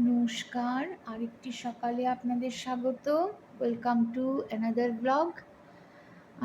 নমস্কার, আরেকটি সকালে আপনাদের স্বাগত। Welcome to another blog.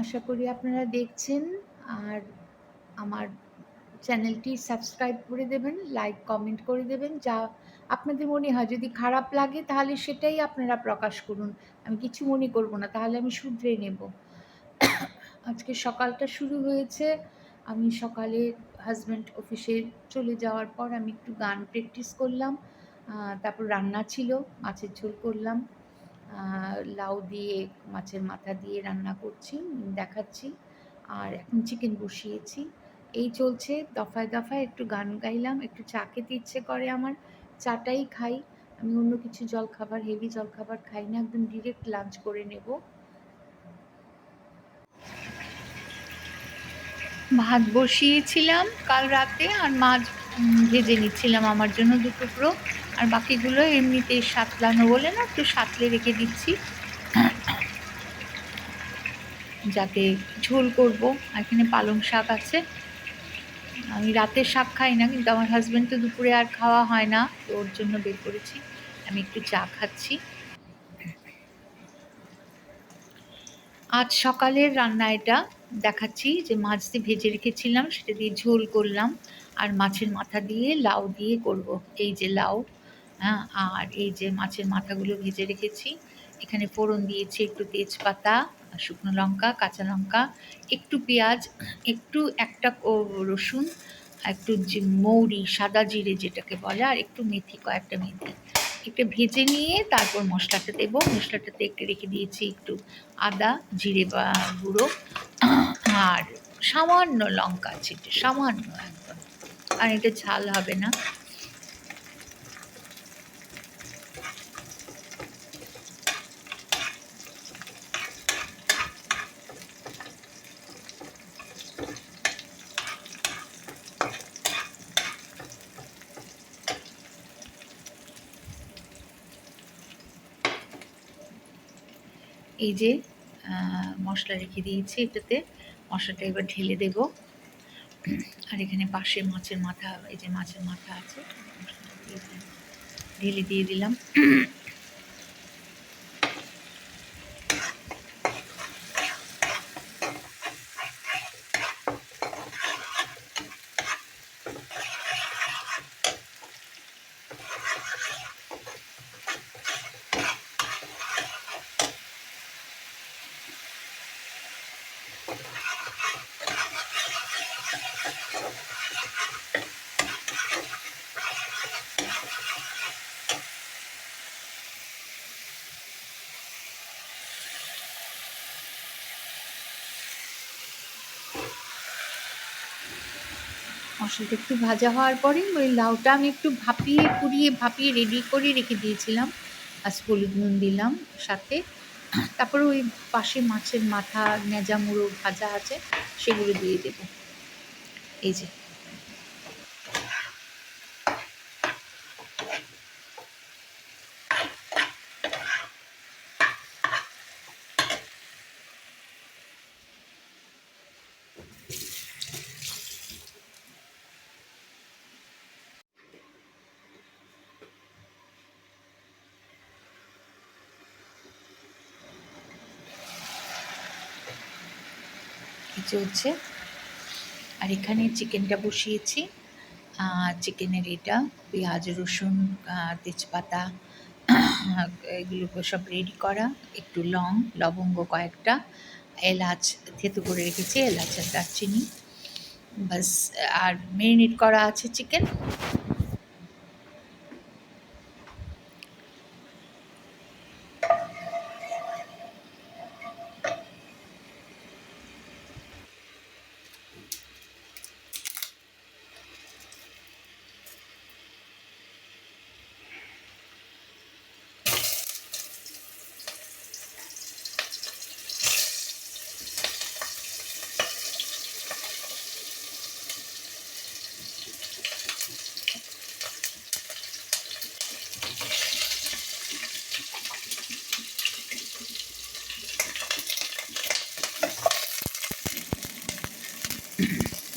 আশা করি আপনারা দেখছেন আর আমার চ্যানেলটি সাবস্ক্রাইব করে দেবেন, লাইক কমেন্ট করে দেবেন। যা আপনাদের মনে হয়, যদি খারাপ লাগে তাহলে সেটাই আপনারা প্রকাশ করুন, আমি কিছু মনে করব না, তাহলে আমি শুধরে নেব। আজকে সকালটা শুরু হয়েছে, আমি সকালে হাজব্যান্ড অফিসে চলে যাওয়ার পর আমি একটু গান প্র্যাকটিস করলাম। তারপর রান্না ছিল, মাছের ঝোল করলাম, লাউ দিয়ে মাছের মাথা দিয়ে রান্না করছি, দেখাচ্ছি। আর এখন চিকেন বসিয়েছি। এই চলছে, দফায় দফায় একটু গান গাইলাম, একটু চা খেতে ইচ্ছে করে আমার, চাটাই খাই। আমি অন্য কিছু জলখাবার, হেভি জলখাবার খাই না, একদম ডিরেক্ট লাঞ্চ করে নেব। ভাত বসিয়েছিলাম কাল রাতে, আর মাছ ভেজে নিচ্ছিলাম আমার জন্য 2 টুকরো। আর বাকিগুলো এমনিতেই সাতলানো বলে না, একটু সাতলে রেখে দিচ্ছি যাতে ঝোল করব। এখানে পালং শাক আছে। আমি রাতের শাক খাই না, কিন্তু আমার হাজব্যান্ড তো দুপুরে আর খাওয়া হয় না, তো ওর জন্য বের করেছি। আমি একটু চা খাচ্ছি। আজ সকালের রান্না এটা দেখাচ্ছি, যে মাছ দিয়ে ভেজে রেখেছিলাম সেটা দিয়ে ঝোল করলাম, আর মাছের মাথা দিয়ে লাউ দিয়ে করব। এই যে লাউ, হ্যাঁ, আর এই যে মাছের মাথাগুলো ভেজে রেখেছি। এখানে ফোড়ন দিয়েছি একটু তেজপাতা, শুকনো লঙ্কা, কাঁচা লঙ্কা, একটু পেঁয়াজ, একটু একটা রসুন, একটু মৌরি, সাদা জিরে যেটাকে বলে, আর একটু মেথি, কয়েকটা মেথি। একটু ভেজে নিয়ে তারপর মশলাটা দেবো। মশলাটাতে একটু রেখে দিয়েছি একটু আদা, জিরে বা গুঁড়ো, আর সামান্য লঙ্কা আছে, একটু সামান্য একদম, আর এটা ঝাল হবে না। এই যে মশলা রেখে দিয়েছি এটাতে, মশলাটা এবার ঢেলে দেব। আর এখানে পাশে মাছের মাথা, এই যে মাছের মাথা আছে, ঢেলে দিয়ে দিলাম। মশলাটা একটু ভাজা হওয়ার পরে ওই লাউটা আমি একটু ভাপিয়ে রেডি করে রেখে দিয়েছিলাম, আর হলুদ নুন দিলাম সাথে। তারপরে ওই পাশে মাছের মাথা, নেজা মুড়ো ভাজা আছে, সেগুলো দিয়ে দেব। এই যে চলছে। আর এখানে চিকেনটা বসিয়েছি। চিকেনের এটা পেঁয়াজ, রসুন, তেজপাতা, এগুলো সব রেডি করা, একটু লবঙ্গ কয়েকটা, এলাচ থেতো করে রেখেছি, এলাচ আর দারচিনি, বাস। আর ম্যারিনেট করা আছে চিকেন।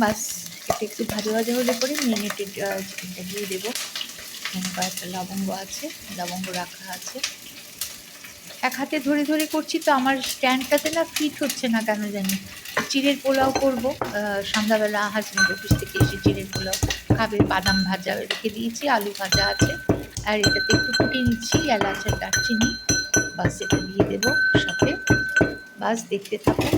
বাস, এটা একটু ভাজা ভাজা হলে পরে ম্যারিনেটেড চিকেনটা দিয়ে দেবো। এখানে কয়েকটা লবঙ্গ আছে, লবঙ্গ রাখা আছে। এক হাতে ধরে ধরে করছি তো আমার স্ট্যান্ডটাতে না ফিট হচ্ছে না কেন জানি। চিড়ের পোলাও করব, সন্ধ্যাবেলা হাজবেন্ড অফিস থেকে এসে চিড়ের পোলাও খাবে। বাদাম ভাজা রেখে দিয়েছি, আলু ভাজা আছে, আর এটাতে একটু ফুটিয়ে নিচ্ছি এলাচ আর দারচিনি, বাস এটা দিয়ে দেবো সাথে। বাস দেখতে থাকো।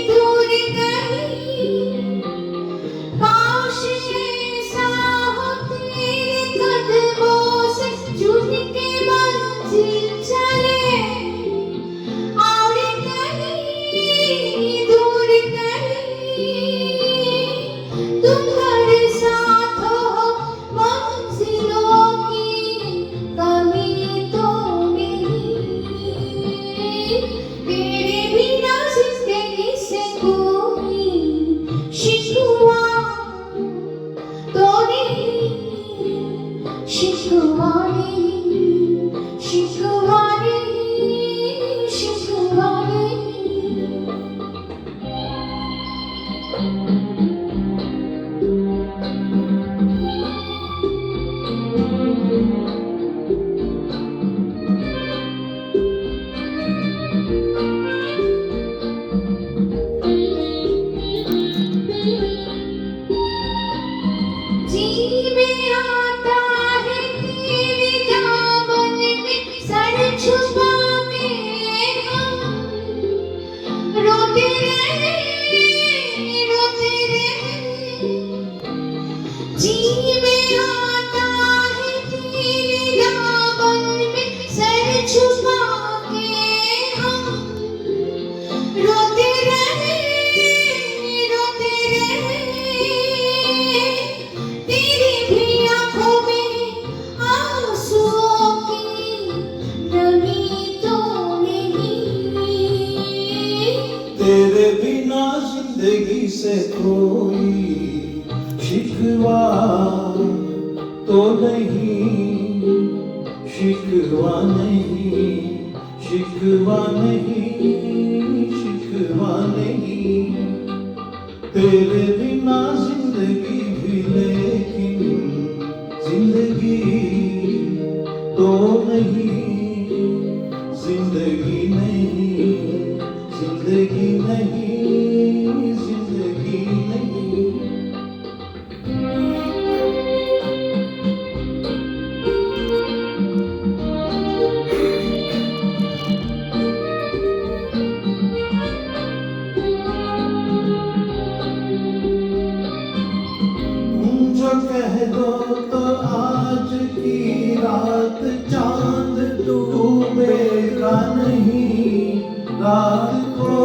दूर कहीं जिंदगी से कोई शिकवा तो नहीं, शिकवा नहीं, शिकवा नहीं, शिकवा नहीं। तेरे बिना जिंदगी भी लेकिन जिंदगी तो नहीं, जिंदगी नहीं, जिंदगी नहीं, जिंदगी नहीं। जो कह दो तो आज की रात चांद डूबेगा नहीं, रात को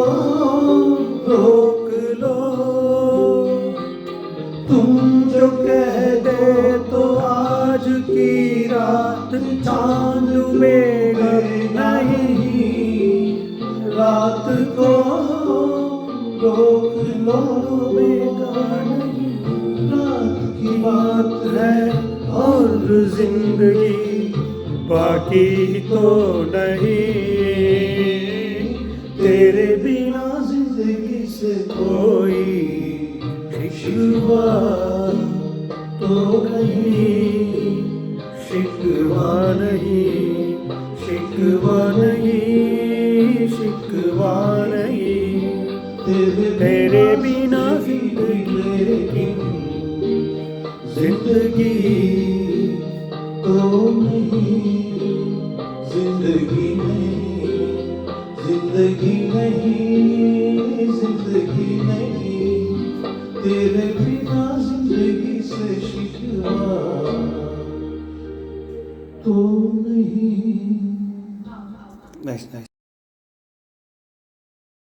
रोक लो। तुम जो कह दे तो आज की रात चांद डूबेगा नहीं, रात को रोक लो, डूबेगा नहीं। रात की बात है और जिंदगी बाकी तो नहीं, तेरे बिना जिंदगी से कोई शिकवा तो नहीं, शिकवा नहीं, शिकवा नहीं, शिकवा नहीं। तेरे बिना जिंदगी लेकिन जिंदगी तो नहीं, जिंदगी नहीं, जिंदगी नहीं, जिंदगी नहीं। तेरे बिना जिंदगी से शिकवा तो नहीं। Nice nice.